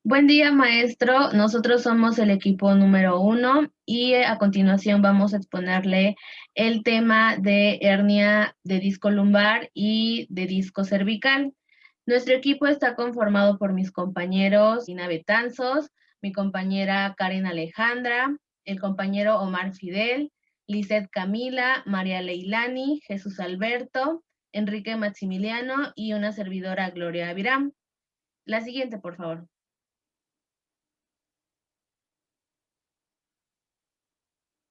Buen día, maestro. Nosotros somos el equipo número 1 y a continuación vamos a exponerle el tema de hernia de disco lumbar y de disco cervical. Nuestro equipo está conformado por mis compañeros Ina Betanzos, mi compañera Karen Alejandra, el compañero Omar Fidel, Lisette Camila, María Leilani, Jesús Alberto, Enrique Maximiliano y una servidora Gloria Aviram. La siguiente, por favor.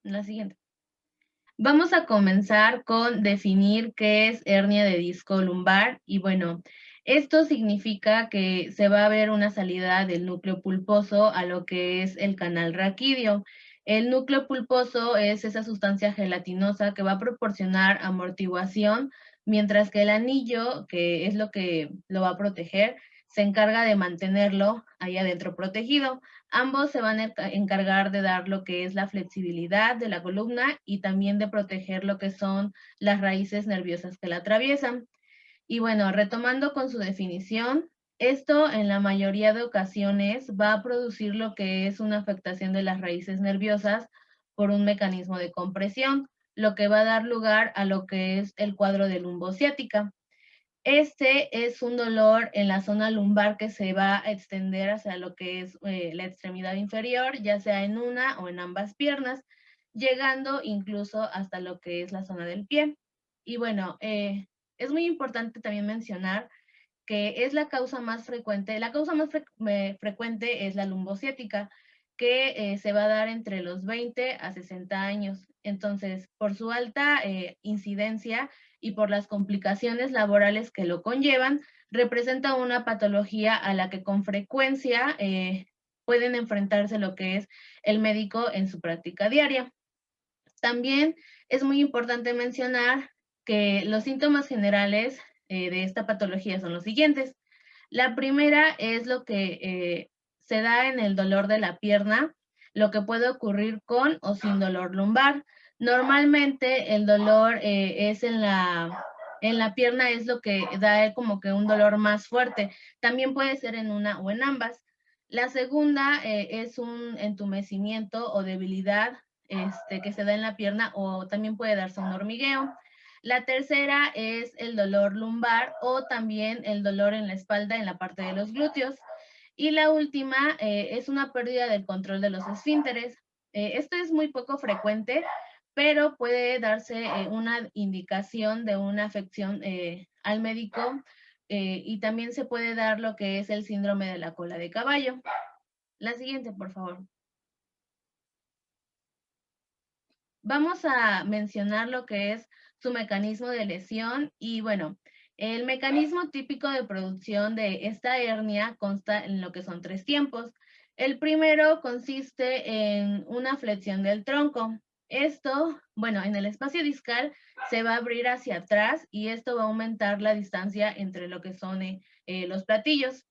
La siguiente. Vamos a comenzar con definir qué es hernia de disco lumbar y bueno, esto significa que se va a ver una salida del núcleo pulposo a lo que es el canal raquídeo. El núcleo pulposo es esa sustancia gelatinosa que va a proporcionar amortiguación, mientras que el anillo, que es lo que lo va a proteger, se encarga de mantenerlo ahí adentro protegido. Ambos se van a encargar de dar lo que es la flexibilidad de la columna y también de proteger lo que son las raíces nerviosas que la atraviesan. Y bueno, retomando con su definición, esto en la mayoría de ocasiones va a producir lo que es una afectación de las raíces nerviosas por un mecanismo de compresión, lo que va a dar lugar a lo que es el cuadro de lumbociática. Este es un dolor en la zona lumbar que se va a extender hacia lo que es la extremidad inferior, ya sea en una o en ambas piernas, llegando incluso hasta lo que es la zona del pie. Y bueno, es muy importante también mencionar que es la causa más frecuente. La causa más frecuente es la lumbociática, que se va a dar entre los 20 a 60 años. Entonces, por su alta incidencia y por las complicaciones laborales que lo conllevan, representa una patología a la que con frecuencia pueden enfrentarse lo que es el médico en su práctica diaria. También es muy importante mencionar que los síntomas generales de esta patología son los siguientes. La primera es lo que se da en el dolor de la pierna, lo que puede ocurrir con o sin dolor lumbar. Normalmente el dolor es en la pierna, es lo que da como que un dolor más fuerte. También puede ser en una o en ambas. La segunda es un entumecimiento o debilidad que se da en la pierna o también puede darse un hormigueo. La tercera es el dolor lumbar o también el dolor en la espalda en la parte de los glúteos. Y la última es una pérdida del control de los esfínteres. Esto es muy poco frecuente, pero puede darse una indicación de una afección al médico y también se puede dar lo que es el síndrome de la cola de caballo. La siguiente, por favor. Vamos a mencionar lo que es su mecanismo de lesión y bueno, el mecanismo típico de producción de esta hernia consta en lo que son 3 tiempos. El primero consiste en una flexión del tronco. Esto, bueno, en el espacio discal se va a abrir hacia atrás y esto va a aumentar la distancia entre lo que son los platillos.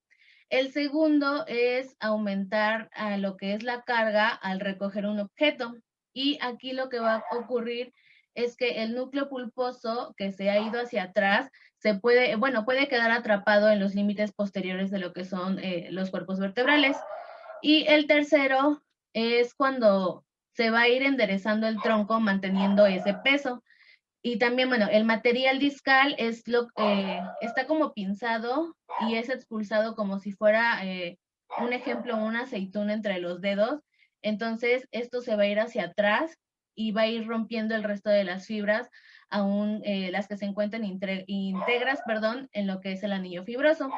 El segundo es aumentar a lo que es la carga al recoger un objeto. Y aquí lo que va a ocurrir es que el núcleo pulposo que se ha ido hacia atrás se puede, bueno, puede quedar atrapado en los límites posteriores de lo que son los cuerpos vertebrales. Y el tercero es cuando se va a ir enderezando el tronco manteniendo ese peso. Y también, bueno, el material discal es está como pinzado y es expulsado como si fuera, un ejemplo, una aceituna entre los dedos. Entonces, esto se va a ir hacia atrás y va a ir rompiendo el resto de las fibras, aún las que se encuentran íntegras, perdón, en lo que es el anillo fibroso.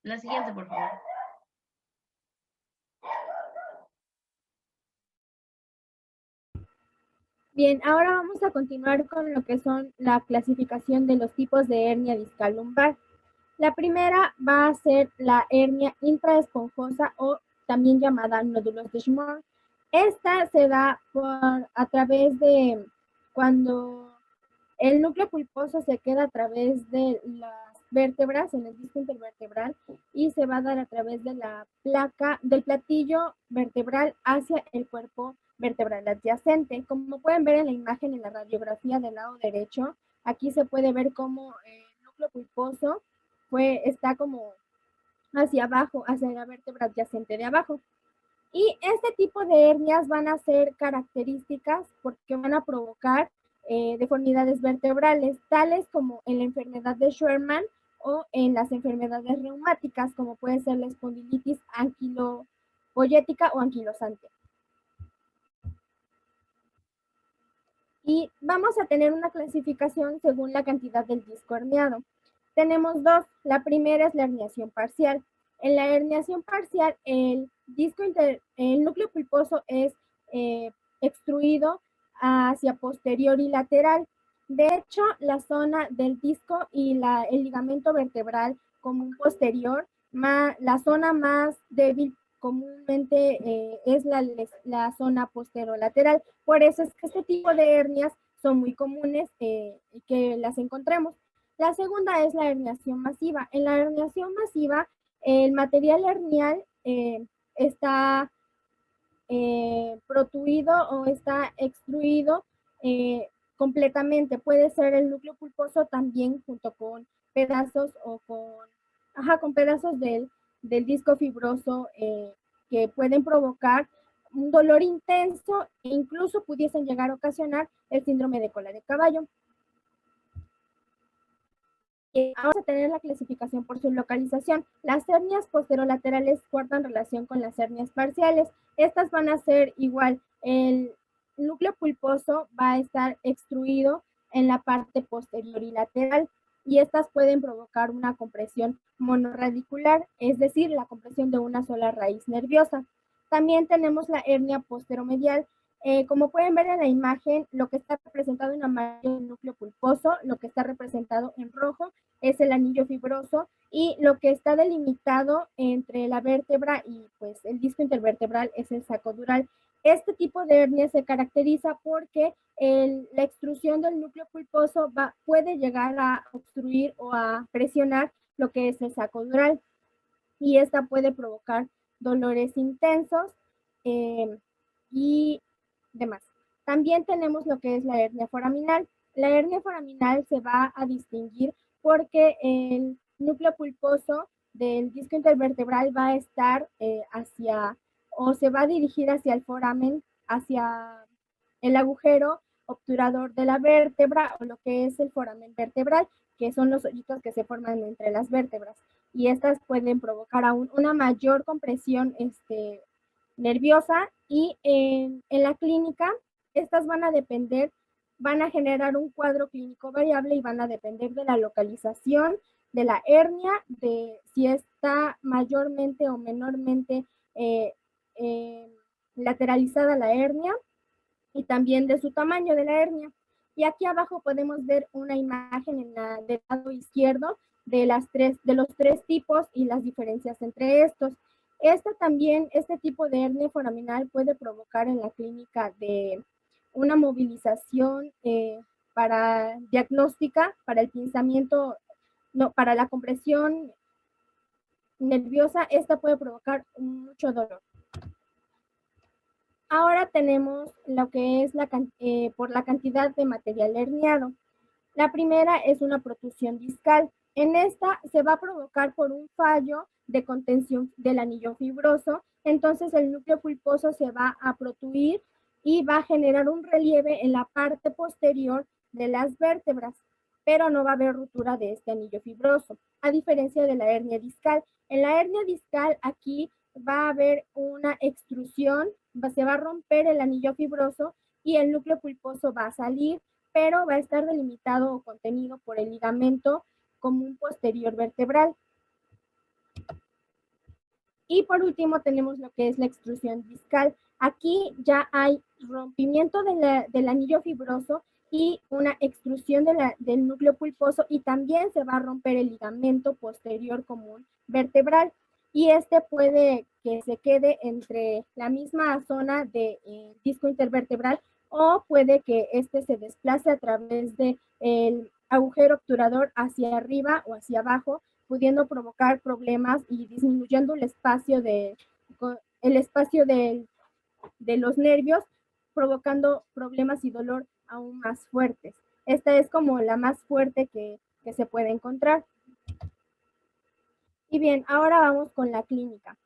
La siguiente, por favor. Bien, ahora vamos a continuar con lo que son la clasificación de los tipos de hernia discal lumbar. La primera va a ser la hernia intraesponjosa o también llamada nódulos de Schmorr. Esta se da a través de cuando el núcleo pulposo se queda a través de las vértebras, en el disco intervertebral, y se va a dar a través de la placa, del platillo vertebral hacia el cuerpo vertebral adyacente. Como pueden ver en la imagen en la radiografía del lado derecho, aquí se puede ver cómo el núcleo pulposo está como hacia abajo, hacia la vértebra adyacente de abajo. Y este tipo de hernias van a ser características porque van a provocar deformidades vertebrales, tales como en la enfermedad de Scheuermann o en las enfermedades reumáticas, como puede ser la espondilitis anquilopoyética o anquilosante. Y vamos a tener una clasificación según la cantidad del disco herniado. Tenemos dos. La primera es la herniación parcial. En la herniación parcial, el núcleo pulposo es extruido hacia posterior y lateral. De hecho, la zona del disco y el ligamento vertebral común posterior, la zona más débil comúnmente es la zona posterolateral. Por eso es que este tipo de hernias son muy comunes que las encontremos. La segunda es la herniación masiva. En la herniación masiva, el material hernial está protuido o está extruido completamente. Puede ser el núcleo pulposo también junto con pedazos o con pedazos del disco fibroso que pueden provocar un dolor intenso e incluso pudiesen llegar a ocasionar el síndrome de cola de caballo. Vamos a tener la clasificación por su localización. Las hernias posterolaterales guardan relación con las hernias parciales. Estas van a ser igual. El núcleo pulposo va a estar extruido en la parte posterior y lateral y estas pueden provocar una compresión monoradicular, es decir, la compresión de una sola raíz nerviosa. También tenemos la hernia posteromedial. Como pueden ver en la imagen, lo que está representado en amarillo es el núcleo pulposo, lo que está representado en rojo es el anillo fibroso y lo que está delimitado entre la vértebra y pues el disco intervertebral es el saco dural. Este tipo de hernia se caracteriza porque la extrusión del núcleo pulposo puede llegar a obstruir o a presionar lo que es el saco dural y esta puede provocar dolores intensos y demás. También tenemos lo que es la hernia foraminal. La hernia foraminal se va a distinguir porque el núcleo pulposo del disco intervertebral va a estar o se va a dirigir hacia el foramen, hacia el agujero obturador de la vértebra o lo que es el foramen vertebral, que son los hoyitos que se forman entre las vértebras. Y estas pueden provocar aún una mayor compresión nerviosa y en la clínica estas van a generar un cuadro clínico variable y van a depender de la localización de la hernia, de si está mayormente o menormente lateralizada la hernia y también de su tamaño de la hernia. Y aquí abajo podemos ver una imagen del lado izquierdo de los tres tipos y las diferencias entre estos. Este tipo de hernia foraminal puede provocar en la clínica de una movilización para diagnóstica, para el pinzamiento, no, para la compresión nerviosa, esta puede provocar mucho dolor. Ahora tenemos lo que es por la cantidad de material herniado. La primera es una protusión discal. En esta se va a provocar por un fallo de contención del anillo fibroso, entonces el núcleo pulposo se va a protuir y va a generar un relieve en la parte posterior de las vértebras, pero no va a haber ruptura de este anillo fibroso, a diferencia de la hernia discal. En la hernia discal aquí va a haber una extrusión, se va a romper el anillo fibroso y el núcleo pulposo va a salir, pero va a estar delimitado o contenido por el ligamento común posterior vertebral. Y por último tenemos lo que es la extrusión discal. Aquí ya hay rompimiento del anillo fibroso y una extrusión del núcleo pulposo y también se va a romper el ligamento posterior común vertebral. Y este puede que se quede entre la misma zona de disco intervertebral o puede que este se desplace a través del agujero obturador hacia arriba o hacia abajo, pudiendo provocar problemas y disminuyendo el espacio de los nervios, provocando problemas y dolor aún más fuertes. Esta es como la más fuerte que se puede encontrar. Y bien, ahora vamos con la clínica.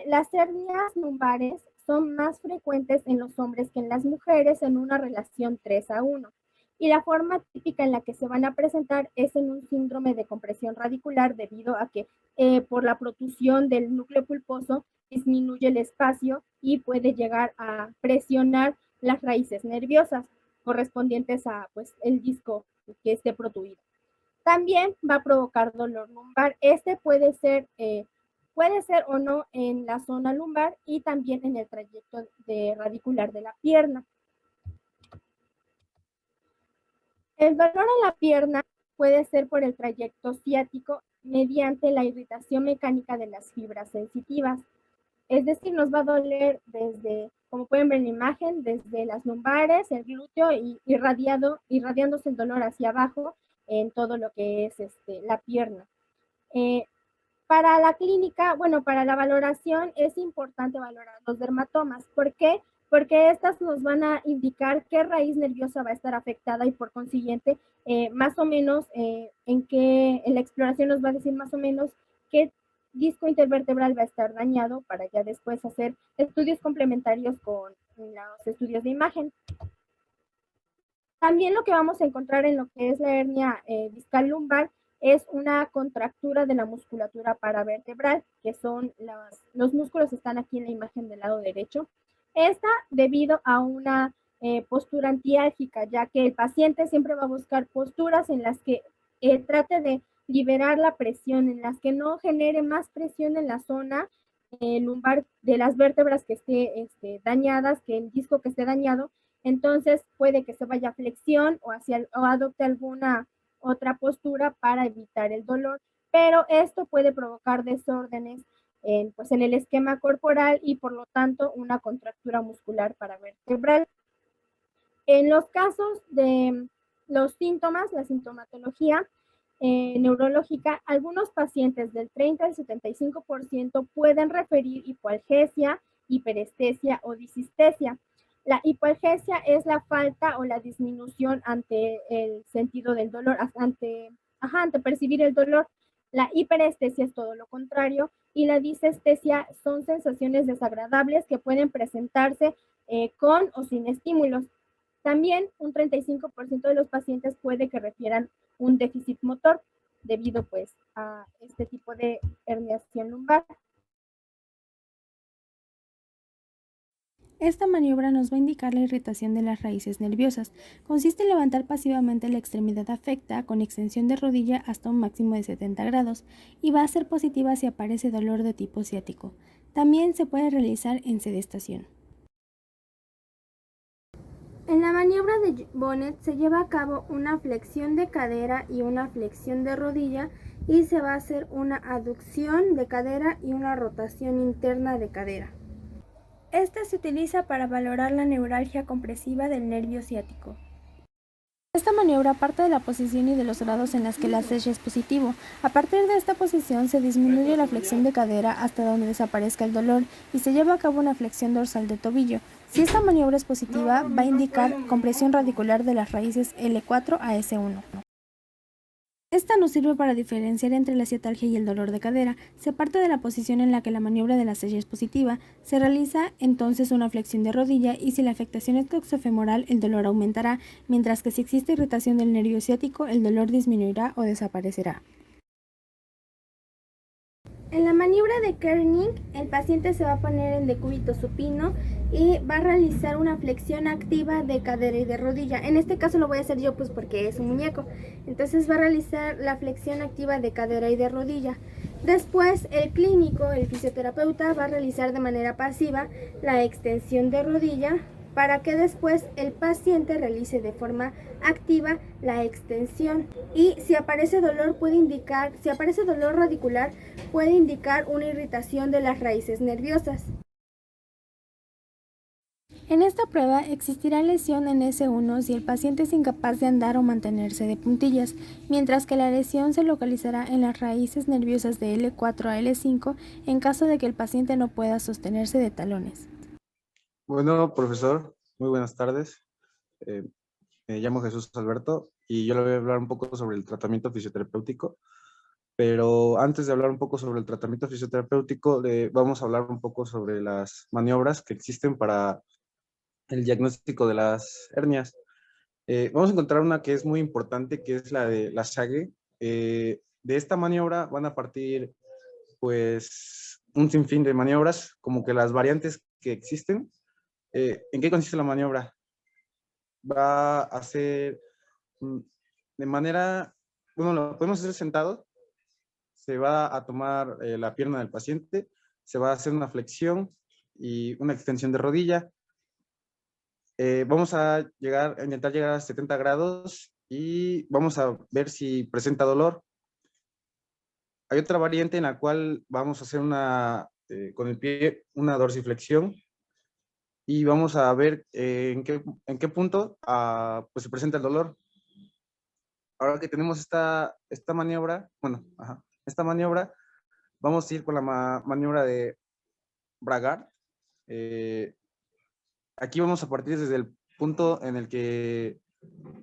Las hernias lumbares son más frecuentes en los hombres que en las mujeres en una relación 3:1. Y la forma típica en la que se van a presentar es en un síndrome de compresión radicular debido a que por la protrusión del núcleo pulposo disminuye el espacio y puede llegar a presionar las raíces nerviosas correspondientes a pues, el disco que esté protruido. También va a provocar dolor lumbar. Puede ser o no en la zona lumbar y también en el trayecto radicular de la pierna. El dolor en la pierna puede ser por el trayecto ciático mediante la irritación mecánica de las fibras sensitivas. Es decir, nos va a doler desde, como pueden ver en la imagen, desde las lumbares, el glúteo y irradiándose el dolor hacia abajo en todo lo que es la pierna. Para la clínica, bueno, para la valoración es importante valorar los dermatomas. ¿Por qué? Porque estas nos van a indicar qué raíz nerviosa va a estar afectada y por consiguiente, más o menos, en la exploración nos va a decir más o menos qué disco intervertebral va a estar dañado para ya después hacer estudios complementarios con los estudios de imagen. También lo que vamos a encontrar en lo que es la hernia discal lumbar es una contractura de la musculatura paravertebral, que son los músculos que están aquí en la imagen del lado derecho. Esta debido a una postura antiálgica, ya que el paciente siempre va a buscar posturas en las que trate de liberar la presión, en las que no genere más presión en la zona lumbar de las vértebras que esté dañadas, que el disco que esté dañado. Entonces puede que se vaya a flexión o adopte alguna otra postura para evitar el dolor, pero esto puede provocar desórdenes pues en el esquema corporal y por lo tanto una contractura muscular paravertebral. En los casos de los síntomas, la sintomatología neurológica, algunos pacientes del 30 al 75% pueden referir hipoalgesia, hiperestesia o disestesia. La hipoalgesia es la falta o la disminución ante el sentido del dolor, ante percibir el dolor. La hiperestesia es todo lo contrario y la disestesia son sensaciones desagradables que pueden presentarse con o sin estímulos. También un 35% de los pacientes puede que refieran un déficit motor debido pues a este tipo de herniación lumbar. Esta maniobra nos va a indicar la irritación de las raíces nerviosas. Consiste en levantar pasivamente la extremidad afecta con extensión de rodilla hasta un máximo de 70 grados y va a ser positiva si aparece dolor de tipo ciático. También se puede realizar en sedestación. En la maniobra de Bonnet se lleva a cabo una flexión de cadera y una flexión de rodilla y se va a hacer una aducción de cadera y una rotación interna de cadera. Esta se utiliza para valorar la neuralgia compresiva del nervio ciático. Esta maniobra parte de la posición y de los grados en las que el ACG es positivo. A partir de esta posición se disminuye la flexión de cadera hasta donde desaparezca el dolor y se lleva a cabo una flexión dorsal de tobillo. Si esta maniobra es positiva, va a indicar compresión radicular de las raíces L4 a S1. Esta nos sirve para diferenciar entre la ciatalgia y el dolor de cadera. Se parte de la posición en la que la maniobra de la sella es positiva. Se realiza entonces una flexión de rodilla y si la afectación es coxofemoral, el dolor aumentará, mientras que si existe irritación del nervio ciático, el dolor disminuirá o desaparecerá. En la maniobra de Kerning, el paciente se va a poner en decúbito supino y va a realizar una flexión activa de cadera y de rodilla. En este caso lo voy a hacer yo pues porque es un muñeco. Entonces va a realizar la flexión activa de cadera y de rodilla. Después el clínico, el fisioterapeuta, va a realizar de manera pasiva la extensión de rodilla para que después el paciente realice de forma activa la extensión. Y si aparece dolor radicular, puede indicar una irritación de las raíces nerviosas. En esta prueba existirá lesión en S1 si el paciente es incapaz de andar o mantenerse de puntillas, mientras que la lesión se localizará en las raíces nerviosas de L4 a L5 en caso de que el paciente no pueda sostenerse de talones. Bueno, profesor, muy buenas tardes. Me llamo Jesús Alberto y yo le voy a hablar un poco sobre el tratamiento fisioterapéutico. Pero antes de hablar un poco sobre el tratamiento fisioterapéutico, vamos a hablar un poco sobre las maniobras que existen para el diagnóstico de las hernias. Vamos a encontrar una que es muy importante, que es la de la Sage. De esta maniobra van a partir pues un sinfín de maniobras, como que las variantes que existen. ¿En qué consiste la maniobra? Va a ser de manera, bueno, lo podemos hacer sentado. Se va a tomar la pierna del paciente, se va a hacer una flexión y una extensión de rodilla. Vamos a intentar llegar a 70 grados y vamos a ver si presenta dolor. Hay otra variante en la cual vamos a hacer con el pie una dorsiflexión y vamos a ver en qué punto pues se presenta el dolor. Ahora que tenemos esta maniobra, esta maniobra, vamos a ir con la maniobra de Bragard. Aquí vamos a partir desde el punto en el que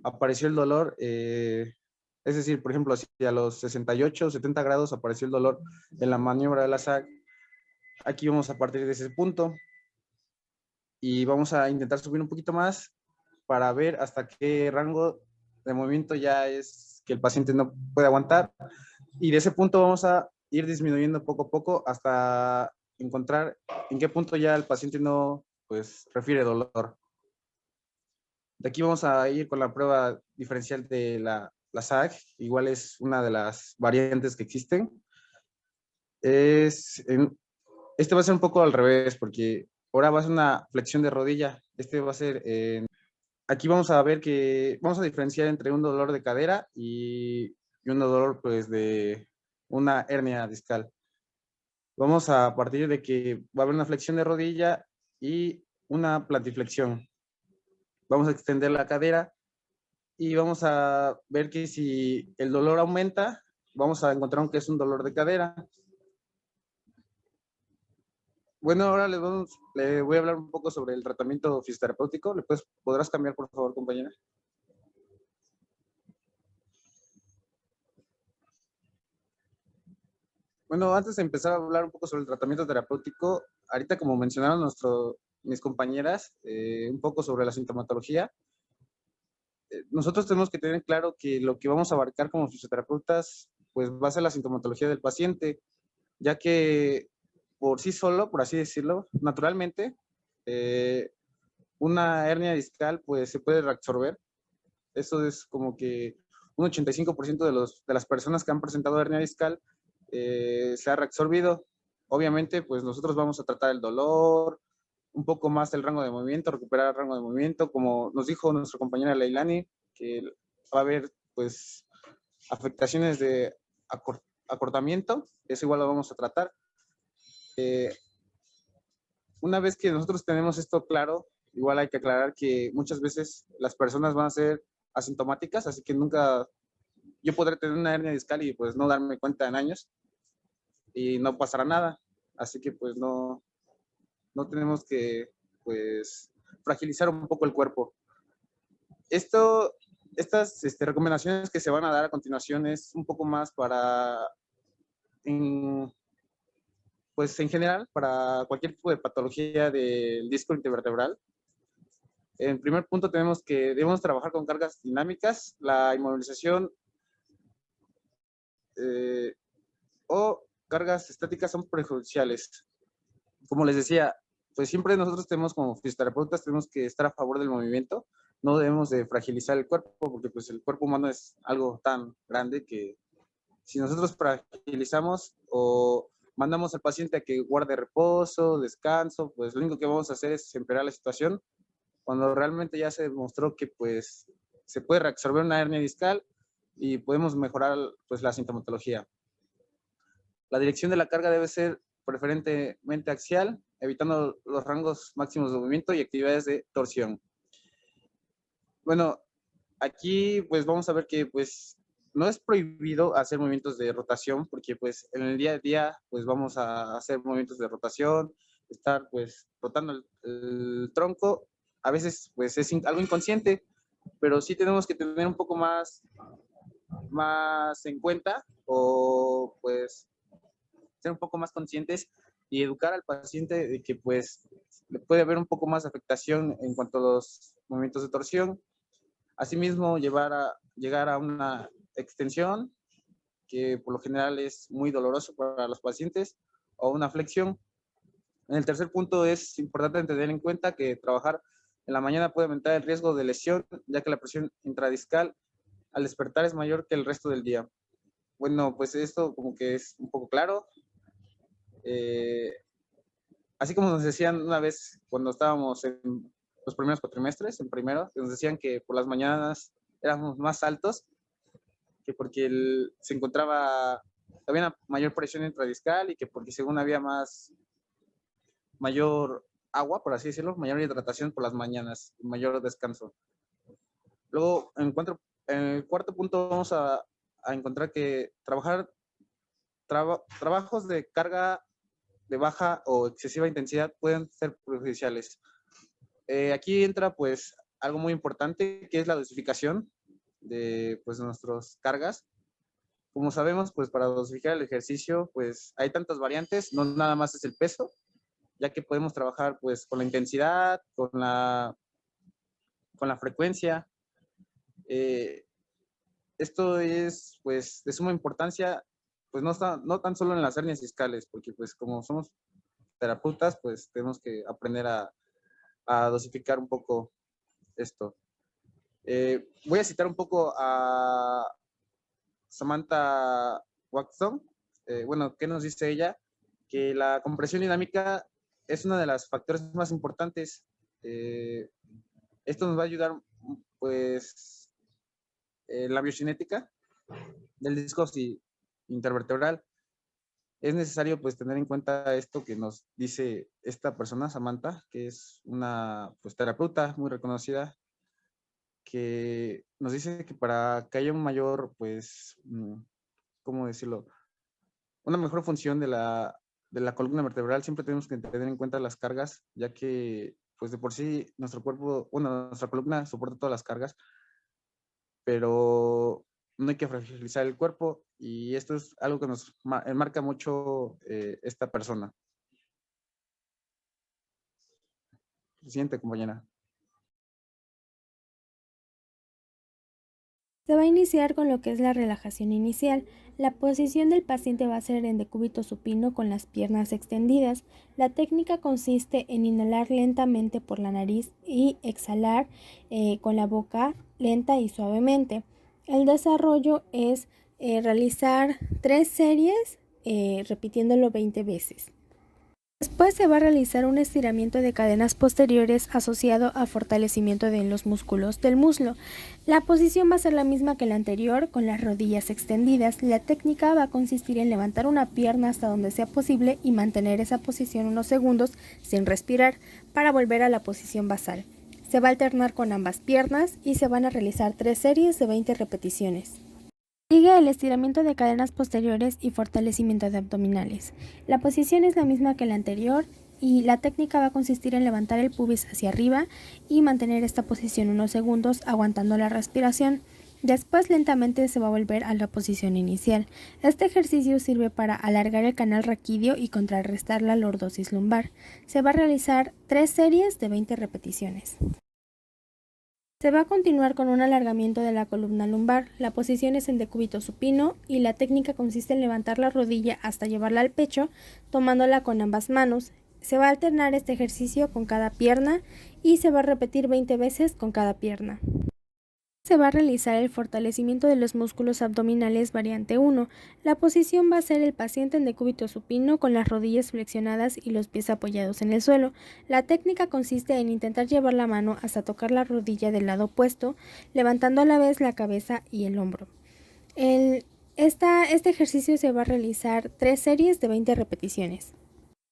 apareció el dolor, es decir, por ejemplo, si a los 68, 70 grados apareció el dolor en la maniobra de la SAG, aquí vamos a partir de ese punto y vamos a intentar subir un poquito más para ver hasta qué rango de movimiento ya es que el paciente no puede aguantar, y de ese punto vamos a ir disminuyendo poco a poco hasta encontrar en qué punto ya el paciente no pues refiere dolor. De aquí vamos a ir con la prueba diferencial de la SAG, igual es una de las variantes que existen. Este va a ser un poco al revés, porque ahora va a ser una flexión de rodilla. Este va a ser, aquí vamos a ver que vamos a diferenciar entre un dolor de cadera y un dolor pues de una hernia discal. Vamos a partir de que va a haber una flexión de rodilla y una plantiflexión. Vamos a extender la cadera y vamos a ver que si el dolor aumenta, vamos a encontrar que es un dolor de cadera. Bueno, ahora le voy a hablar un poco sobre el tratamiento fisioterapéutico. ¿Podrás cambiar, por favor, compañera? Bueno, antes de empezar a hablar un poco sobre el tratamiento terapéutico, ahorita como mencionaron mis compañeras, un poco sobre la sintomatología, nosotros tenemos que tener claro que lo que vamos a abarcar como fisioterapeutas, pues va a ser la sintomatología del paciente, ya que por sí solo, por así decirlo, naturalmente, una hernia discal pues se puede reabsorber. Eso es como que un 85% de las personas que han presentado hernia discal se ha reabsorbido. Obviamente, pues nosotros vamos a tratar el dolor, un poco más el rango de movimiento, recuperar el rango de movimiento, como nos dijo nuestra compañera Leilani, que va a haber pues afectaciones de acortamiento, eso igual lo vamos a tratar. Una vez que nosotros tenemos esto claro, igual hay que aclarar que muchas veces las personas van a ser asintomáticas, así que yo podré tener una hernia discal y pues no darme cuenta en años y no pasará nada, así que pues no tenemos que pues fragilizar un poco el cuerpo. Estas recomendaciones que se van a dar a continuación es un poco más pues en general, para cualquier tipo de patología del disco intervertebral. En primer punto debemos trabajar con cargas dinámicas, la inmovilización o cargas estáticas son perjudiciales. Como les decía, pues siempre nosotros como fisioterapeutas tenemos que estar a favor del movimiento, no debemos de fragilizar el cuerpo, porque pues el cuerpo humano es algo tan grande que si nosotros fragilizamos o mandamos al paciente a que guarde reposo, descanso, pues lo único que vamos a hacer es empeorar la situación, cuando realmente ya se demostró que pues se puede reabsorber una hernia discal y podemos mejorar pues la sintomatología. La dirección de la carga debe ser preferentemente axial, evitando los rangos máximos de movimiento y actividades de torsión. Bueno, aquí pues vamos a ver que pues no es prohibido hacer movimientos de rotación, porque pues en el día a día pues vamos a hacer movimientos de rotación, estar pues rotando el tronco. A veces pues es algo inconsciente, pero sí tenemos que tener un poco más más en cuenta o pues ser un poco más conscientes y educar al paciente de que pues le puede haber un poco más de afectación en cuanto a los movimientos de torsión. Asimismo, llegar a una extensión que por lo general es muy doloroso para los pacientes o una flexión. En el tercer punto es importante tener en cuenta que trabajar en la mañana puede aumentar el riesgo de lesión, ya que la presión intradiscal al despertar es mayor que el resto del día. Bueno, pues esto como que es un poco claro. Así como nos decían una vez cuando estábamos en los primeros cuatrimestres, en primero, nos decían que por las mañanas éramos más altos, que porque había una mayor presión intradiscal y que porque según había mayor agua, por así decirlo, mayor hidratación por las mañanas, mayor descanso. Luego, en el cuarto punto vamos a encontrar que trabajos de carga de baja o excesiva intensidad pueden ser perjudiciales. Aquí entra pues algo muy importante que es la dosificación de pues nuestras cargas. Como sabemos, pues para dosificar el ejercicio pues hay tantas variantes, no nada más es el peso, ya que podemos trabajar pues con la intensidad, con la frecuencia. Esto es pues de suma importancia, pues no tan solo en las hernias discales, porque pues como somos terapeutas, pues tenemos que aprender a dosificar un poco esto. Voy a citar un poco a Samantha Watson. Bueno, ¿qué nos dice ella? Que la compresión dinámica es uno de los factores más importantes. Esto nos va a ayudar, pues, la biocinética del disco intervertebral. Es necesario, pues, tener en cuenta esto que nos dice esta persona, Samantha, que es una, pues, terapeuta muy reconocida, que nos dice que para que haya un mayor, pues, ¿cómo decirlo? Una mejor función de la columna vertebral, siempre tenemos que tener en cuenta las cargas, ya que, pues de por sí, nuestro cuerpo, nuestra columna soporta todas las cargas, pero no hay que fragilizar el cuerpo y esto es algo que nos enmarca mucho esta persona. Siguiente, compañera. Se va a iniciar con lo que es la relajación inicial. La posición del paciente va a ser en decúbito supino con las piernas extendidas. La técnica consiste en inhalar lentamente por la nariz y exhalar con la boca lenta y suavemente. El desarrollo es realizar 3 series repitiéndolo 20 veces. Después se va a realizar un estiramiento de cadenas posteriores asociado a fortalecimiento de los músculos del muslo. La posición va a ser la misma que la anterior, con las rodillas extendidas. La técnica va a consistir en levantar una pierna hasta donde sea posible y mantener esa posición unos segundos sin respirar para volver a la posición basal. Se va a alternar con ambas piernas y se van a realizar 3 series de 20 repeticiones. Sigue el estiramiento de cadenas posteriores y fortalecimiento de abdominales. La posición es la misma que la anterior y la técnica va a consistir en levantar el pubis hacia arriba y mantener esta posición unos segundos aguantando la respiración. Después lentamente se va a volver a la posición inicial. Este ejercicio sirve para alargar el canal raquídeo y contrarrestar la lordosis lumbar. Se va a realizar 3 series de 20 repeticiones. Se va a continuar con un alargamiento de la columna lumbar. La posición es en decúbito supino y la técnica consiste en levantar la rodilla hasta llevarla al pecho, tomándola con ambas manos. Se va a alternar este ejercicio con cada pierna y se va a repetir 20 veces con cada pierna. Se va a realizar el fortalecimiento de los músculos abdominales variante 1. La posición va a ser el paciente en decúbito supino con las rodillas flexionadas y los pies apoyados en el suelo. La técnica consiste en intentar llevar la mano hasta tocar la rodilla del lado opuesto, levantando a la vez la cabeza y el hombro. Este ejercicio se va a realizar 3 series de 20 repeticiones.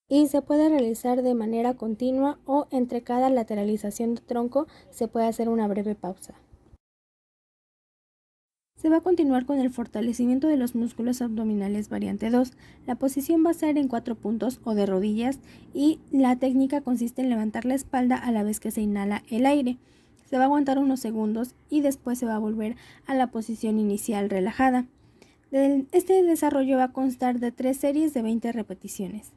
Y se puede realizar de manera continua o entre cada lateralización de tronco se puede hacer una breve pausa. Se va a continuar con el fortalecimiento de los músculos abdominales variante 2. La posición va a ser en 4 puntos o de rodillas y la técnica consiste en levantar la espalda a la vez que se inhala el aire. Se va a aguantar unos segundos y después se va a volver a la posición inicial relajada. Este desarrollo va a constar de 3 series de 20 repeticiones.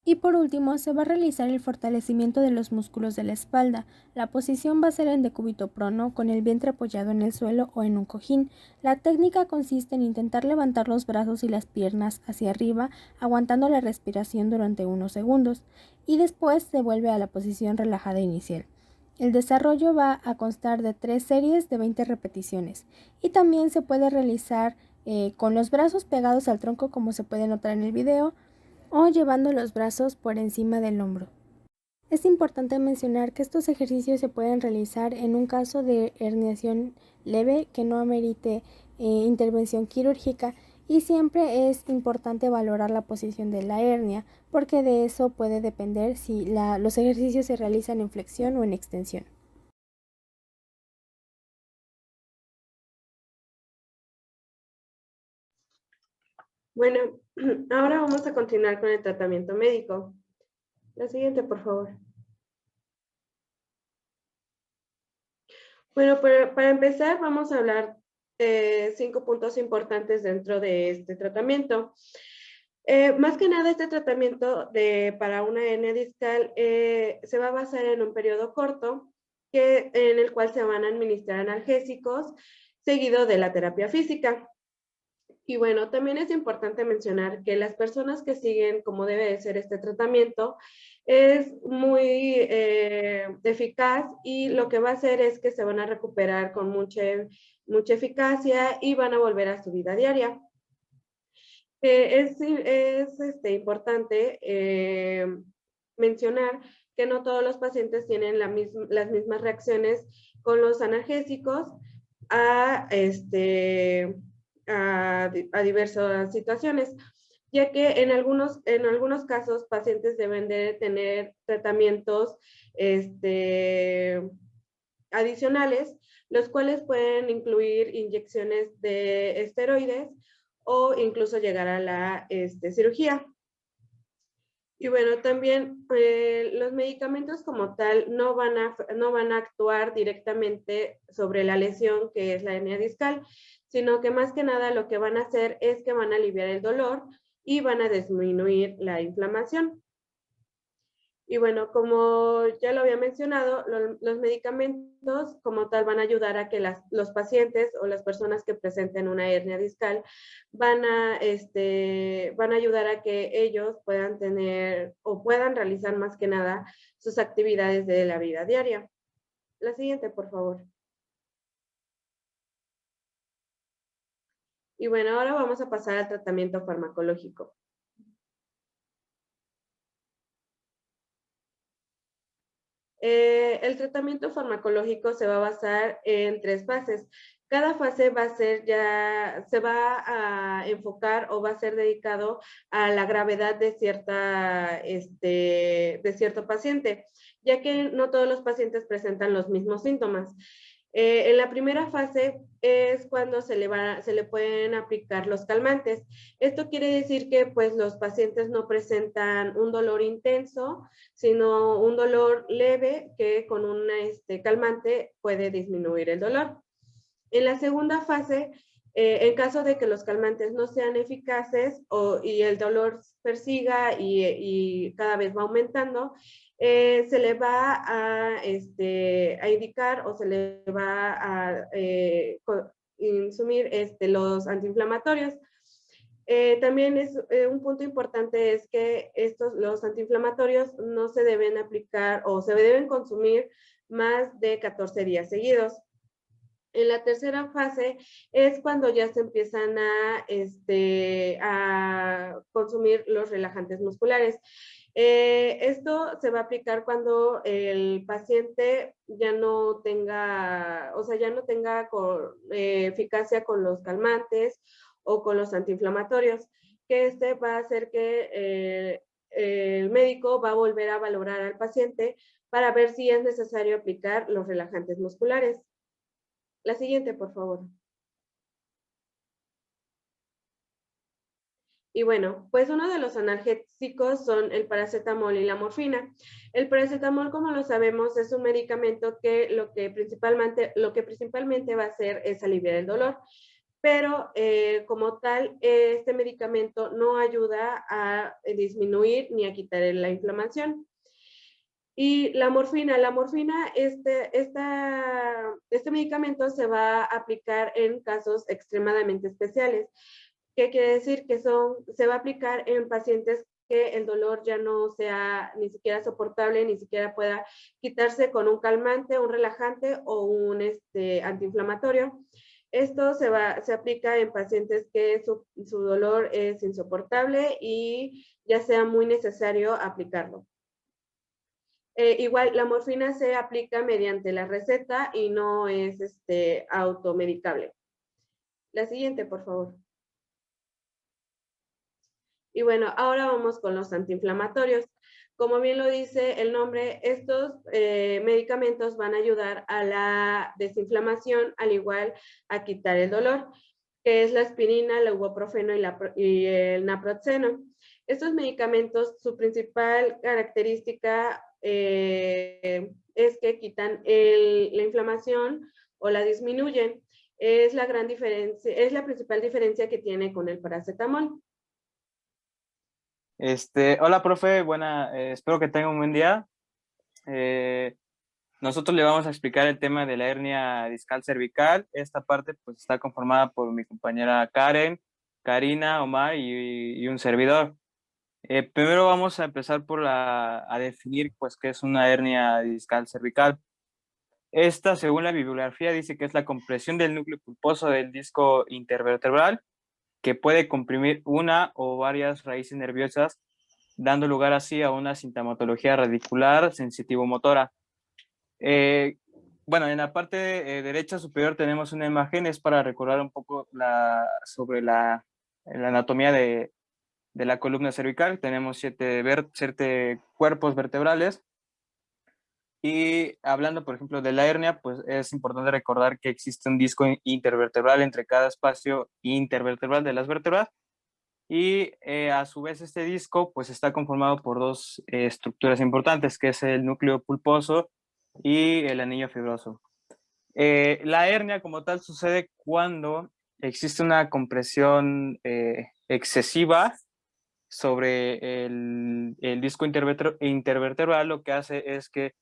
Y por último, se va a realizar el fortalecimiento de los músculos de la espalda. La posición va a ser en decúbito prono, con el vientre apoyado en el suelo o en un cojín. La técnica consiste en intentar levantar los brazos y las piernas hacia arriba, aguantando la respiración durante unos segundos, y después se vuelve a la posición relajada inicial. El desarrollo va a constar de 3 series de 20 repeticiones, y también se puede realizar con los brazos pegados al tronco, como se puede notar en el video, o llevando los brazos por encima del hombro. Es importante mencionar que estos ejercicios se pueden realizar en un caso de herniación leve que no amerite intervención quirúrgica, y siempre es importante valorar la posición de la hernia, porque de eso puede depender si los ejercicios se realizan en flexión o en extensión. Bueno, ahora vamos a continuar con el tratamiento médico. La siguiente, por favor. Bueno, para empezar vamos a hablar 5 puntos importantes dentro de este tratamiento. Más que nada, este tratamiento para una hernia discal se va a basar en un periodo corto en el cual se van a administrar analgésicos seguido de la terapia física. Y bueno, también es importante mencionar que las personas que siguen como debe de ser este tratamiento es muy eficaz, y lo que va a hacer es que se van a recuperar con mucha eficacia y van a volver a su vida diaria. Es importante mencionar que no todos los pacientes tienen las mismas reacciones con los analgésicos a diversas situaciones, ya que en algunos casos pacientes deben de tener tratamientos adicionales, los cuales pueden incluir inyecciones de esteroides o incluso llegar a la cirugía. Y bueno, también los medicamentos como tal no van a actuar directamente sobre la lesión que es la hernia discal, sino que más que nada lo que van a hacer es que van a aliviar el dolor y van a disminuir la inflamación. Y bueno, como ya lo había mencionado, los medicamentos como tal van a ayudar a que los pacientes o las personas que presenten una hernia discal van a ayudar a que ellos puedan tener o puedan realizar más que nada sus actividades de la vida diaria. La siguiente, por favor. Y bueno, ahora vamos a pasar al tratamiento farmacológico. El tratamiento farmacológico se va a basar en 3 fases. Cada fase se va a enfocar o va a ser dedicado a la gravedad de cierto paciente, ya que no todos los pacientes presentan los mismos síntomas. En la primera fase es cuando se le pueden aplicar los calmantes. Esto quiere decir que pues los pacientes no presentan un dolor intenso, sino un dolor leve que con un calmante puede disminuir el dolor. En la segunda fase, en caso de que los calmantes no sean eficaces y el dolor persiga y cada vez va aumentando, se le va a indicar o se le va a insumir los antiinflamatorios. También es un punto importante es que los antiinflamatorios no se deben aplicar o se deben consumir más de 14 días seguidos. En la tercera fase es cuando ya se empiezan a consumir los relajantes musculares. Esto se va a aplicar cuando el paciente ya no tenga eficacia con los calmantes o con los antiinflamatorios, que va a hacer que el médico va a volver a valorar al paciente para ver si es necesario aplicar los relajantes musculares. La siguiente, por favor. Y bueno, pues uno de los analgésicos son el paracetamol y la morfina. El paracetamol, como lo sabemos, es un medicamento que lo que principalmente va a hacer es aliviar el dolor, pero como tal, este medicamento no ayuda a disminuir ni a quitar la inflamación. Y la morfina, este medicamento se va a aplicar en casos extremadamente especiales. ¿Qué quiere decir? Que se va a aplicar en pacientes que el dolor ya no sea ni siquiera soportable, ni siquiera pueda quitarse con un calmante, un relajante o un antiinflamatorio. Esto se aplica en pacientes que su dolor es insoportable y ya sea muy necesario aplicarlo. Igual, la morfina se aplica mediante la receta y no es automedicable. La siguiente, por favor. Y bueno, ahora vamos con los antiinflamatorios. Como bien lo dice el nombre, estos medicamentos van a ayudar a la desinflamación, al igual a quitar el dolor, que es la aspirina, el ibuprofeno y el naproxeno. Estos medicamentos, su principal característica es que quitan la inflamación o la disminuyen. Es la gran diferencia, es la principal diferencia que tiene con el paracetamol. Hola, profe, espero que tenga un buen día. Nosotros le vamos a explicar el tema de la hernia discal cervical. Esta parte pues está conformada por mi compañera Karen, Karina, Omar y un servidor. Primero vamos a empezar a definir pues qué es una hernia discal cervical. Esta, según la bibliografía, dice que es la compresión del núcleo pulposo del disco intervertebral que puede comprimir una o varias raíces nerviosas, dando lugar así a una sintomatología radicular sensitivo-motora. Bueno, en la parte derecha superior tenemos una imagen, es para recordar un poco sobre la anatomía de la columna cervical. Tenemos siete cuerpos vertebrales. Y hablando, por ejemplo, de la hernia, pues es importante recordar que existe un disco intervertebral entre cada espacio intervertebral de las vértebras. Y a su vez este disco pues está conformado por dos estructuras importantes, que es el núcleo pulposo y el anillo fibroso. La hernia como tal sucede cuando existe una compresión excesiva sobre el disco intervertebral. Lo que hace es que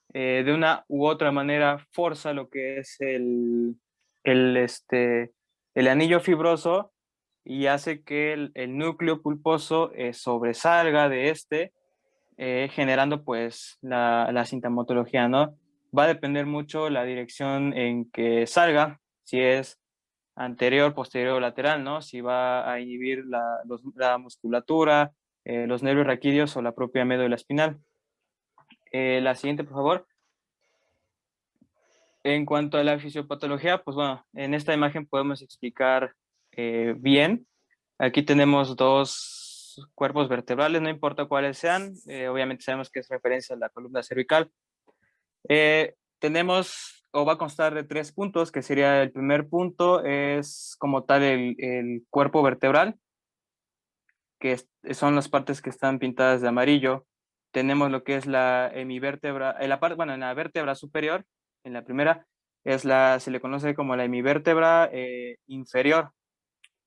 de una u otra manera forza lo que es el anillo fibroso y hace que el núcleo pulposo sobresalga de generando pues la sintomatología, ¿no? Va a depender mucho la dirección en que salga, si es anterior, posterior o lateral, ¿no? Si va a inhibir la musculatura, los nervios raquídeos o la propia médula espinal. La siguiente, por favor. En cuanto a la fisiopatología, pues bueno, en esta imagen podemos explicar bien. Aquí tenemos dos cuerpos vertebrales, no importa cuáles sean, obviamente sabemos que es referencia a la columna cervical. Tenemos, o va a constar de 3 puntos, que sería el primer punto, es como tal el cuerpo vertebral, que son las partes que están pintadas de amarillo. Tenemos lo que es la hemivértebra, en la vértebra superior, en la primera, se le conoce como la hemivértebra inferior.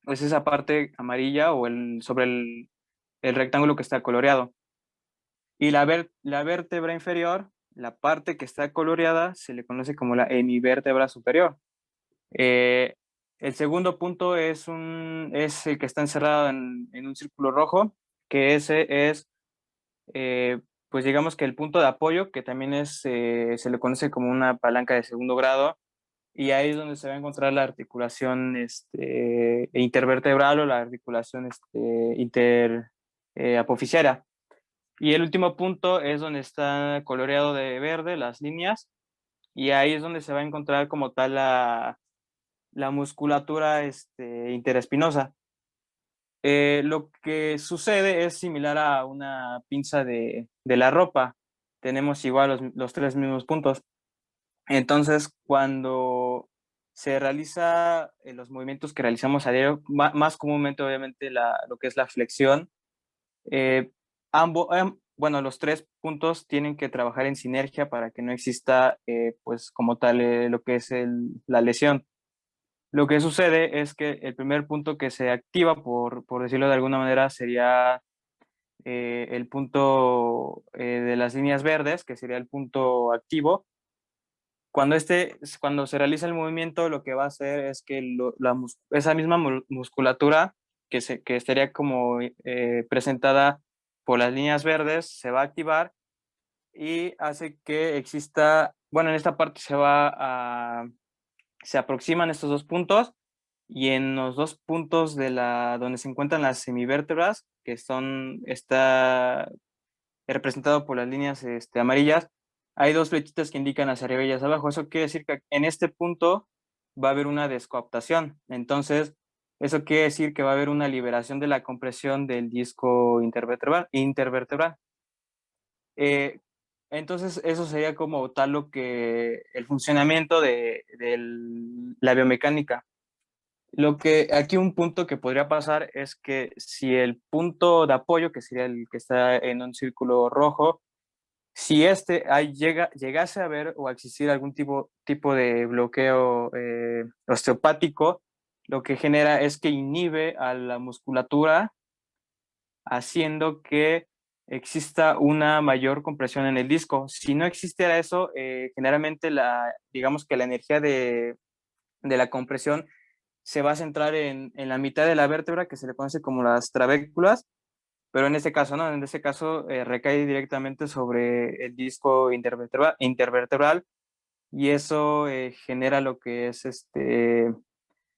Es esa parte amarilla o sobre el rectángulo que está coloreado. Y la vértebra inferior, la parte que está coloreada, se le conoce como la hemivértebra superior. El segundo punto es el que está encerrado en un círculo rojo, que ese es, pues digamos que el punto de apoyo, que también se le conoce como una palanca de segundo grado, y ahí es donde se va a encontrar la articulación intervertebral o la articulación apofisiaria. Y el último punto es donde está coloreado de verde las líneas, y ahí es donde se va a encontrar como tal la musculatura interespinosa. Lo que sucede es similar a una pinza de la ropa. Tenemos igual los 3 mismos puntos. Entonces, cuando se realiza los movimientos que realizamos a diario, más comúnmente obviamente lo que es la flexión. Bueno, los tres puntos tienen que trabajar en sinergia para que no exista, pues como tal, lo que es la lesión. Lo que sucede es que el primer punto que se activa, por decirlo de alguna manera, sería el punto de las líneas verdes, que sería el punto activo. Cuando se realiza el movimiento, lo que va a hacer es que esa misma musculatura que estaría como presentada por las líneas verdes se va a activar y hace que exista, bueno, en esta parte se aproximan estos dos puntos y en los dos puntos donde se encuentran las semivértebras, está representado por las líneas amarillas, hay dos flechitas que indican hacia arriba y hacia abajo. Eso quiere decir que en este punto va a haber una descoaptación. Entonces, eso quiere decir que va a haber una liberación de la compresión del disco intervertebral. Entonces, eso sería como tal el funcionamiento de la biomecánica. Lo que aquí un punto que podría pasar es que si el punto de apoyo, que sería el que está en un círculo rojo, si llegase a haber o a existir algún tipo de bloqueo osteopático, lo que genera es que inhibe a la musculatura, haciendo que exista una mayor compresión en el disco. Si no existiera eso, generalmente digamos que la energía de la compresión se va a centrar en la mitad de la vértebra, que se le conoce como las trabéculas, pero en este caso, ¿no? En este caso recae directamente sobre el disco intervertebral y eso genera lo que es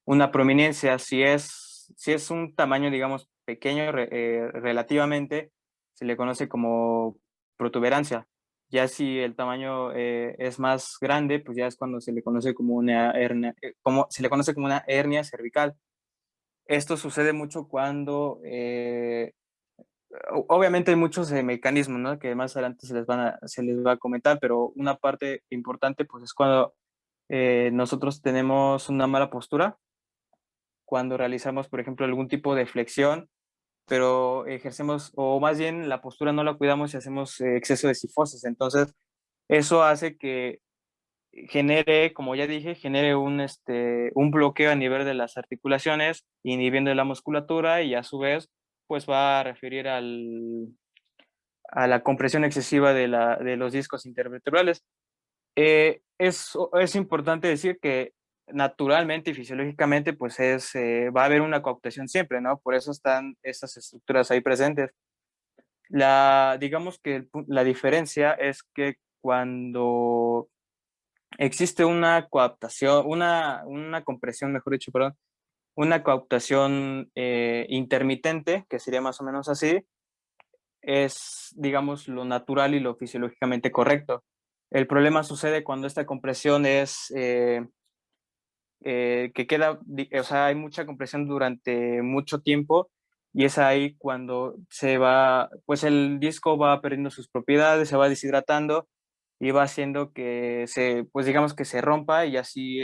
una prominencia. Si es un tamaño, digamos, pequeño relativamente, se le conoce como protuberancia. Ya si el tamaño es más grande, pues ya es cuando se le conoce como una hernia, como una hernia cervical. Esto sucede mucho cuando obviamente hay muchos mecanismos, ¿no? Que más adelante se les va a comentar, pero una parte importante pues es cuando nosotros tenemos una mala postura, cuando realizamos, por ejemplo, algún tipo de flexión, pero ejercemos, o más bien la postura no la cuidamos y hacemos exceso de cifosis. Entonces, eso hace que como ya dije, genere un bloqueo a nivel de las articulaciones, inhibiendo la musculatura y a su vez, pues va a referir a la compresión excesiva de los discos intervertebrales. Es importante decir que naturalmente y fisiológicamente, pues va a haber una coaptación siempre, ¿no? Por eso están estas estructuras ahí presentes. Digamos que la diferencia es que cuando existe una coaptación, una compresión, mejor dicho, perdón, una coaptación intermitente, que sería más o menos así, es, digamos, lo natural y lo fisiológicamente correcto. El problema sucede cuando esta compresión que queda, o sea, hay mucha compresión durante mucho tiempo y es ahí cuando pues el disco va perdiendo sus propiedades, se va deshidratando y va haciendo que pues digamos que se rompa y así,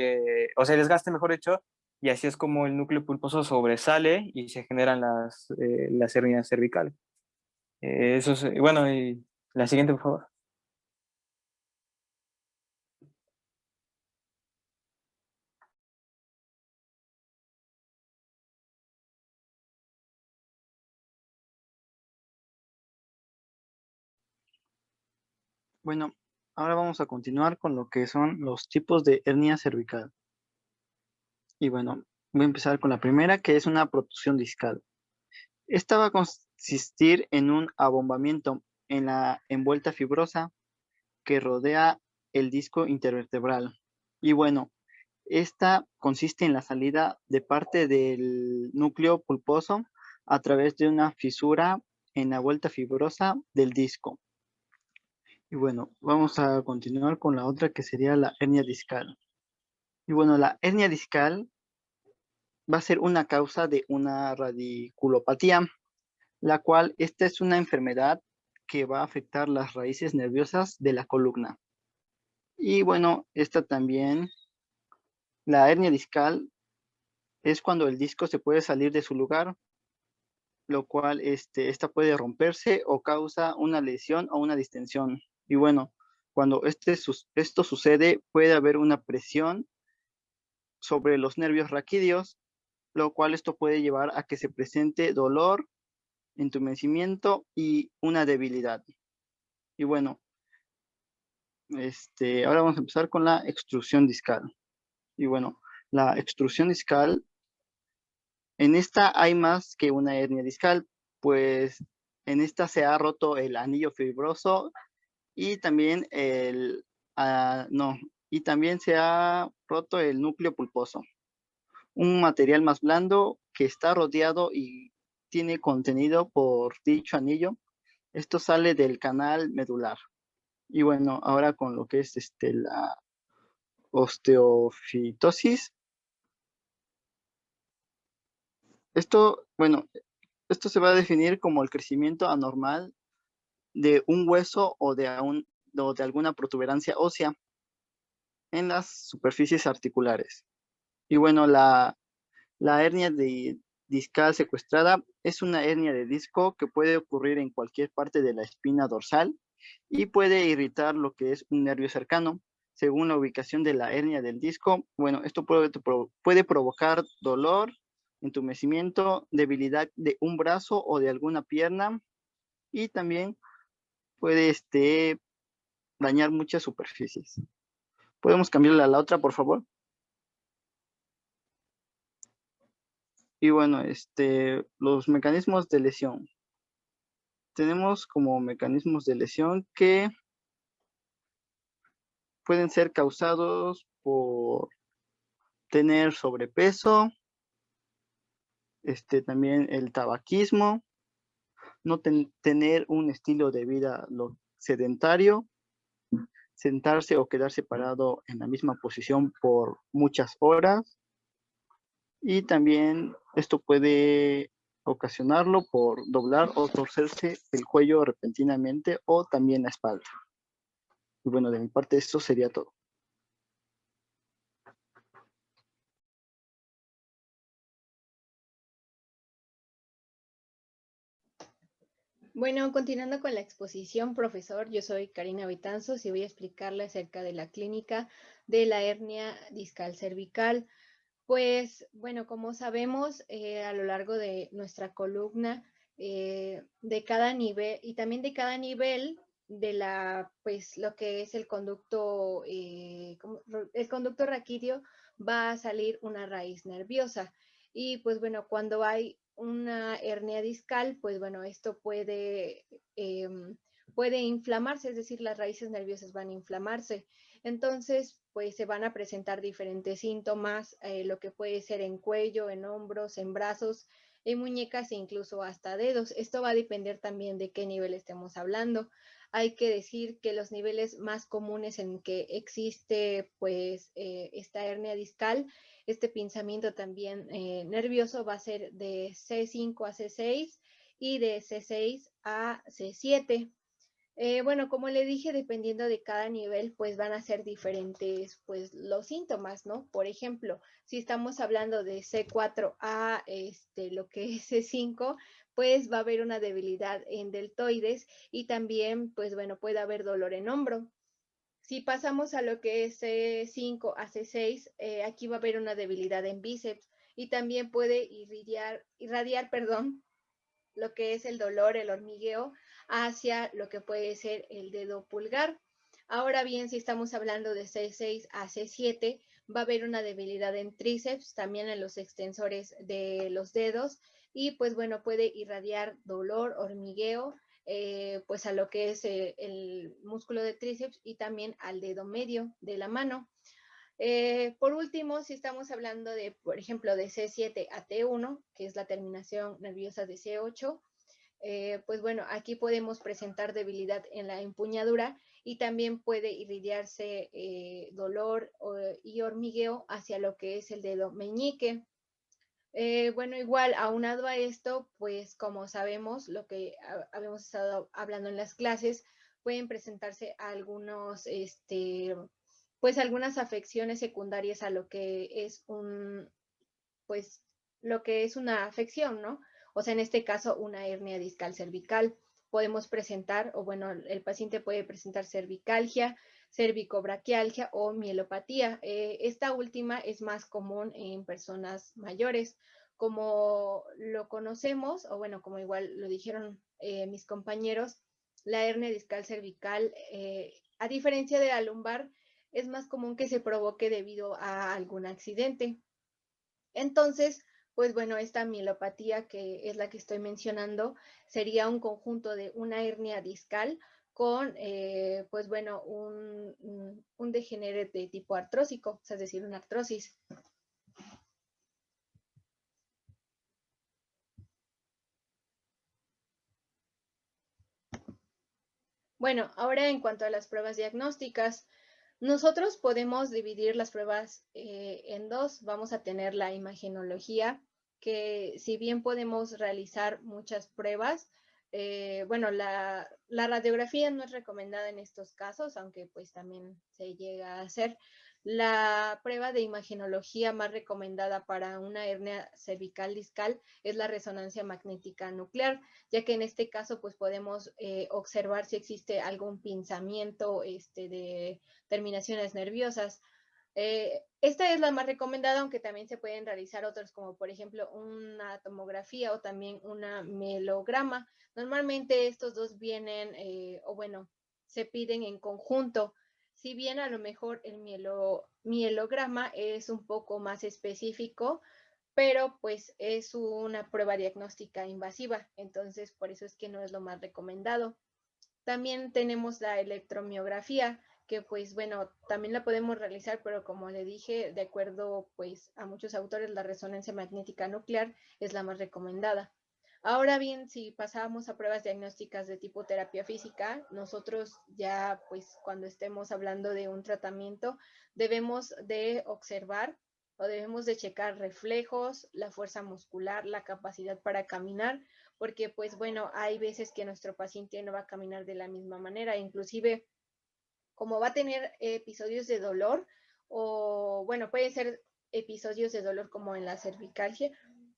o se desgaste, mejor dicho, y así es como el núcleo pulposo sobresale y se generan las hernias cervicales. Eso es, bueno, y la siguiente, por favor. Bueno, ahora vamos a continuar con lo que son los tipos de hernia cervical. Y bueno, voy a empezar con la primera, que es una protusión discal. Esta va a consistir en un abombamiento en la envuelta fibrosa que rodea el disco intervertebral. Y bueno, esta consiste en la salida de parte del núcleo pulposo a través de una fisura en la vuelta fibrosa del disco. Y bueno, vamos a continuar con la otra, que sería la hernia discal. Y bueno, la hernia discal va a ser una causa de una radiculopatía, la cual esta es una enfermedad que va a afectar las raíces nerviosas de la columna. Y bueno, esta también La hernia discal es cuando el disco se puede salir de su lugar, lo cual esta puede romperse o causa una lesión o una distensión. Y bueno, cuando esto sucede, puede haber una presión sobre los nervios raquídeos, lo cual esto puede llevar a que se presente dolor, entumecimiento y una debilidad. Y bueno, ahora vamos a empezar con la extrusión discal. Y bueno, la extrusión discal, en esta hay más que una hernia discal, pues en esta se ha roto el anillo fibroso y también y también se ha roto el núcleo pulposo, un material más blando que está rodeado y tiene contenido por dicho anillo. Esto sale del canal medular. Y bueno, ahora con lo que es la osteofitosis. Esto se va a definir como el crecimiento anormal de un hueso o de alguna protuberancia ósea en las superficies articulares. Y bueno, la hernia discal secuestrada es una hernia de disco que puede ocurrir en cualquier parte de la espina dorsal y puede irritar lo que es un nervio cercano. Según la ubicación de la hernia del disco, bueno, esto puede provocar dolor, entumecimiento, debilidad de un brazo o de alguna pierna y también puede dañar muchas superficies. ¿Podemos cambiarla a la otra, por favor? Y bueno, los mecanismos de lesión. Tenemos como mecanismos de lesión que pueden ser causados por tener sobrepeso, también el tabaquismo, no tener un estilo de vida sedentario, sentarse o quedarse parado en la misma posición por muchas horas, y también esto puede ocasionarlo por doblar o torcerse el cuello repentinamente o también la espalda. Y bueno, de mi parte esto sería todo. Bueno, continuando con la exposición, profesor, yo soy Karina Betanzos y voy a explicarle acerca de la clínica de la hernia discal cervical. Pues, bueno, como sabemos, a lo largo de nuestra columna, de cada nivel y también de cada nivel de pues, lo que es el conducto raquídeo, va a salir una raíz nerviosa. Y pues bueno, cuando hay una hernia discal, pues bueno, esto puede inflamarse, es decir, las raíces nerviosas van a inflamarse. Entonces, pues se van a presentar diferentes síntomas, lo que puede ser en cuello, en hombros, en brazos, en muñecas e incluso hasta dedos. Esto va a depender también de qué nivel estemos hablando. Hay que decir que los niveles más comunes en que existe pues esta hernia discal, este pinzamiento también nervioso va a ser de C5 a C6 y de C6 a C7. Bueno, como le dije, dependiendo de cada nivel, pues van a ser diferentes, pues los síntomas, ¿no? Por ejemplo, si estamos hablando de C4 a lo que es C5, pues va a haber una debilidad en deltoides y también, pues bueno, puede haber dolor en hombro. Si pasamos a lo que es C5 a C6, aquí va a haber una debilidad en bíceps y también puede irradiar, lo que es el dolor, el hormigueo, hacia lo que puede ser el dedo pulgar. Ahora bien, si estamos hablando de C6 a C7, va a haber una debilidad en tríceps, también en los extensores de los dedos, y pues bueno, puede irradiar dolor, hormigueo, pues a lo que es el músculo de tríceps y también al dedo medio de la mano. Por último, si estamos hablando de, por ejemplo, de C7 a T1, que es la terminación nerviosa de C8, pues bueno, aquí podemos presentar debilidad en la empuñadura y también puede irradiarse dolor y hormigueo hacia lo que es el dedo meñique. Bueno, igual, aunado a esto, pues como sabemos, lo que habíamos estado hablando en las clases, pueden presentarse algunos pues algunas afecciones secundarias a lo que es pues lo que es una afección, ¿no? O sea, en este caso, una hernia discal cervical. Podemos presentar, o bueno, el paciente puede presentar cervicalgia, cervicobraquialgia o mielopatía. Esta última es más común en personas mayores. Como lo conocemos, o bueno, como igual lo dijeron mis compañeros, la hernia discal cervical, a diferencia de la lumbar, es más común que se provoque debido a algún accidente. Entonces, pues bueno, esta mielopatía, que es la que estoy mencionando, sería un conjunto de una hernia discal con, pues bueno, un degenere de tipo artrósico, o sea, es decir, una artrosis. Bueno, ahora en cuanto a las pruebas diagnósticas, nosotros podemos dividir las pruebas en dos. Vamos a tener la imagenología, que si bien podemos realizar muchas pruebas, bueno, la radiografía no es recomendada en estos casos, aunque pues también se llega a hacer. La prueba de imagenología más recomendada para una hernia cervical discal es la resonancia magnética nuclear, ya que en este caso pues podemos observar si existe algún pinzamiento de terminaciones nerviosas. Esta es la más recomendada, aunque también se pueden realizar otros, como por ejemplo una tomografía o también una mielograma. Normalmente estos dos vienen, o bueno, se piden en conjunto. Si bien a lo mejor el mielograma es un poco más específico, pero pues es una prueba diagnóstica invasiva, entonces por eso es que no es lo más recomendado. También tenemos la electromiografía, que pues bueno, también la podemos realizar, pero como le dije, de acuerdo pues a muchos autores, la resonancia magnética nuclear es la más recomendada. Ahora bien, si pasamos a pruebas diagnósticas de tipo terapia física, nosotros ya pues cuando estemos hablando de un tratamiento, debemos de observar o debemos de checar reflejos, la fuerza muscular, la capacidad para caminar, porque pues bueno, hay veces que nuestro paciente no va a caminar de la misma manera, inclusive como va a tener episodios de dolor, o bueno, pueden ser episodios de dolor como en la cervicalgia,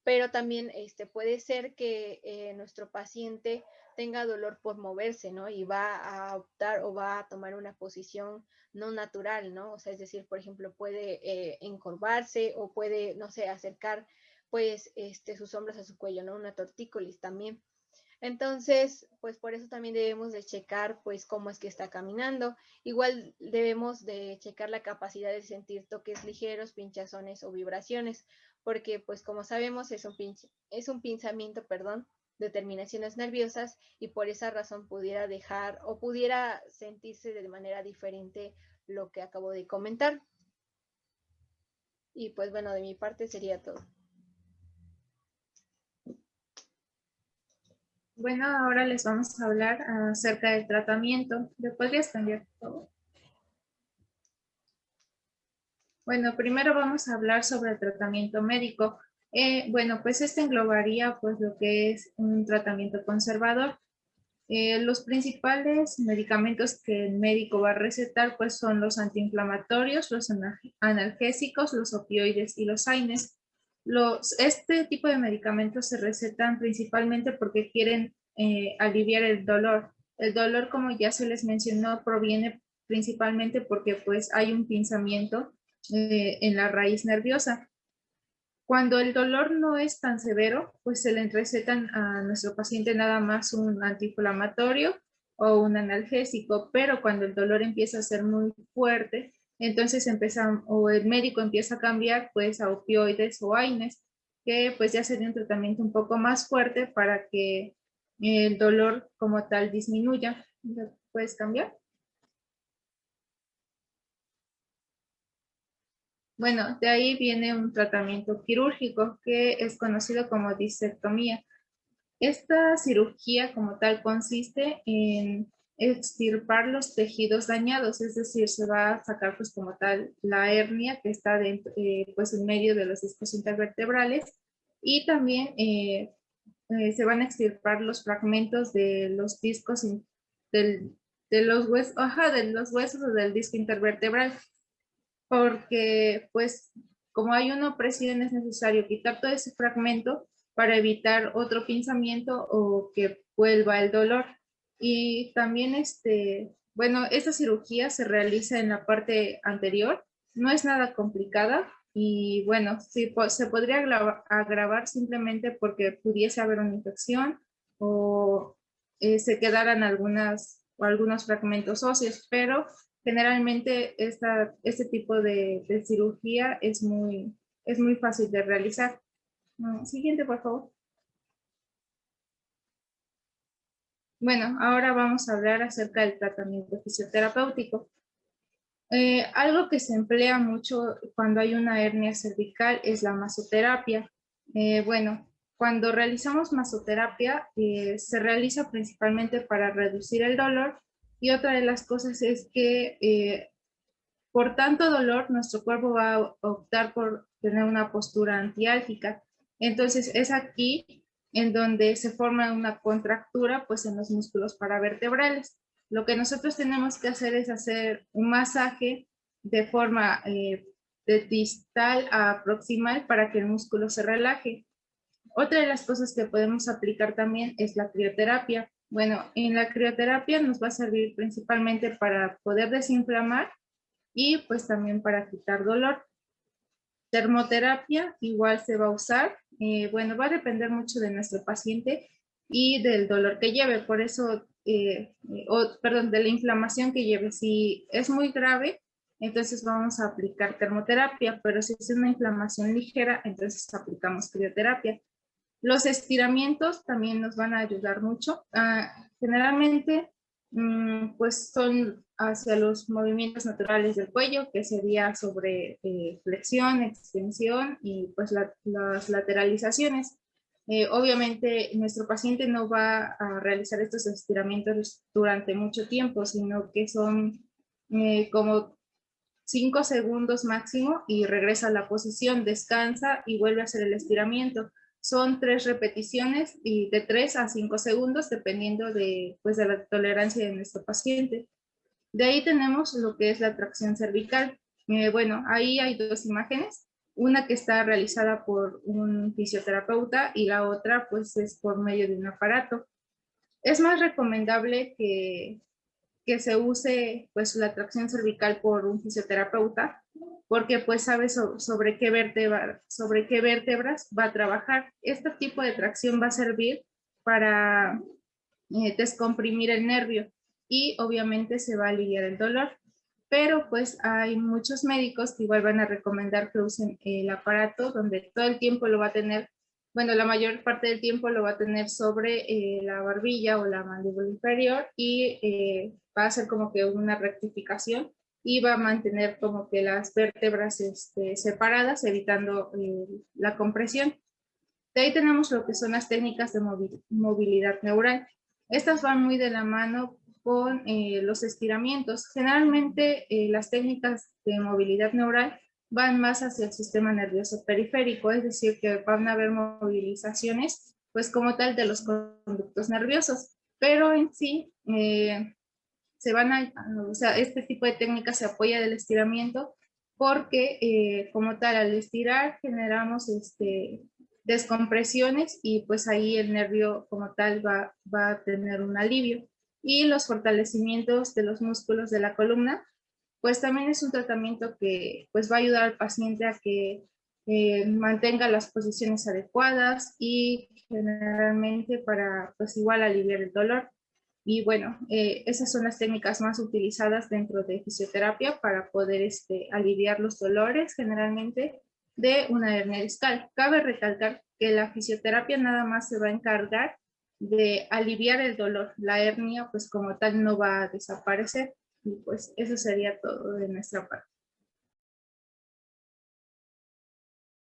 pero también puede ser que nuestro paciente tenga dolor por moverse, ¿no? Y va a optar o va a tomar una posición no natural, ¿no? O sea, es decir, por ejemplo, puede encorvarse o puede, no sé, acercar pues sus hombros a su cuello, ¿no? Una tortícolis también. Entonces, pues por eso también debemos de checar pues cómo es que está caminando. Igual debemos de checar la capacidad de sentir toques ligeros, pinchazones o vibraciones, porque pues como sabemos es un pinzamiento, perdón, de terminaciones nerviosas, y por esa razón pudiera dejar o pudiera sentirse de manera diferente lo que acabo de comentar. Y pues bueno, de mi parte sería todo. Bueno, ahora les vamos a hablar acerca del tratamiento. ¿Le podrías cambiar todo? Bueno, primero vamos a hablar sobre el tratamiento médico. Bueno, pues este englobaría pues lo que es un tratamiento conservador. Los principales medicamentos que el médico va a recetar pues son los antiinflamatorios, los analgésicos, los opioides y los AINES. Este tipo de medicamentos se recetan principalmente porque quieren aliviar el dolor. El dolor, como ya se les mencionó, proviene principalmente porque pues hay un pinzamiento en la raíz nerviosa. Cuando el dolor no es tan severo, pues se le recetan a nuestro paciente nada más un antiinflamatorio o un analgésico, pero cuando el dolor empieza a ser muy fuerte, entonces o el médico empieza a cambiar pues a opioides o AINES, que pues ya sería un tratamiento un poco más fuerte para que el dolor como tal disminuya. ¿Puedes cambiar? Bueno, de ahí viene un tratamiento quirúrgico que es conocido como disectomía. Esta cirugía como tal consiste en extirpar los tejidos dañados, es decir, se va a sacar pues como tal la hernia que está dentro, pues en medio de los discos intervertebrales, y también se van a extirpar los fragmentos de los discos de los huesos o del disco intervertebral. porque pues como hay una opresión es necesario quitar todo ese fragmento para evitar otro pinzamiento o que vuelva el dolor. Y también, bueno, esta cirugía se realiza en la parte anterior, no es nada complicada y bueno, sí, se podría agravar simplemente porque pudiese haber una infección o se quedaran algunos fragmentos óseos, pero generalmente este tipo de cirugía es muy fácil de realizar. Siguiente, por favor. Bueno, ahora vamos a hablar acerca del tratamiento fisioterapéutico. Algo que se emplea mucho cuando hay una hernia cervical es la masoterapia. Bueno, cuando realizamos masoterapia se realiza principalmente para reducir el dolor y otra de las cosas es que por tanto dolor nuestro cuerpo va a optar por tener una postura antiálgica. Entonces es aquí en donde se forma una contractura pues en los músculos paravertebrales. Lo que nosotros tenemos que hacer es hacer un masaje de forma de distal a proximal para que el músculo se relaje. Otra de las cosas que podemos aplicar también es la crioterapia. Bueno, en la crioterapia nos va a servir principalmente para poder desinflamar y pues también para quitar dolor. Termoterapia igual se va a usar. Bueno, va a depender mucho de nuestro paciente y del dolor que lleve, por eso, perdón, de la inflamación que lleve. Si es muy grave, entonces vamos a aplicar termoterapia, pero si es una inflamación ligera, entonces aplicamos crioterapia. Los estiramientos también nos van a ayudar mucho. Generalmente, pues son hacia los movimientos naturales del cuello, que sería sobre flexión, extensión y pues las lateralizaciones. Obviamente nuestro paciente no va a realizar estos estiramientos durante mucho tiempo, sino que son como 5 segundos máximo y regresa a la posición, descansa y vuelve a hacer el estiramiento. Son 3 repeticiones y de 3 a 5 segundos dependiendo pues, de la tolerancia de nuestro paciente. De ahí tenemos lo que es la tracción cervical. Bueno, ahí hay 2 imágenes, una que está realizada por un fisioterapeuta y la otra pues es por medio de un aparato. Es más recomendable que se use pues la tracción cervical por un fisioterapeuta porque pues sabe sobre qué vértebras va a trabajar. Este tipo de tracción va a servir para descomprimir el nervio y obviamente se va a aliviar el dolor. Pero pues hay muchos médicos que igual van a recomendar que usen el aparato donde todo el tiempo lo va a tener, bueno, la mayor parte del tiempo lo va a tener sobre la barbilla o la mandíbula inferior y va a hacer como que una rectificación y va a mantener como que las vértebras separadas, evitando la compresión. De ahí tenemos lo que son las técnicas de movilidad neural. Estas van muy de la mano con los estiramientos. Generalmente las técnicas de movilidad neural van más hacia el sistema nervioso periférico, es decir, que van a haber movilizaciones, pues como tal, de los conductos nerviosos, pero en sí o sea, este tipo de técnica se apoya del estiramiento porque como tal, al estirar generamos descompresiones y pues ahí el nervio como tal va a tener un alivio. Y los fortalecimientos de los músculos de la columna, pues también es un tratamiento que pues va a ayudar al paciente a que mantenga las posiciones adecuadas y generalmente para pues igual aliviar el dolor. Y bueno, esas son las técnicas más utilizadas dentro de fisioterapia para poder aliviar los dolores generalmente de una hernia discal. Cabe recalcar que la fisioterapia nada más se va a encargar de aliviar el dolor. La hernia pues como tal no va a desaparecer y pues eso sería todo de nuestra parte.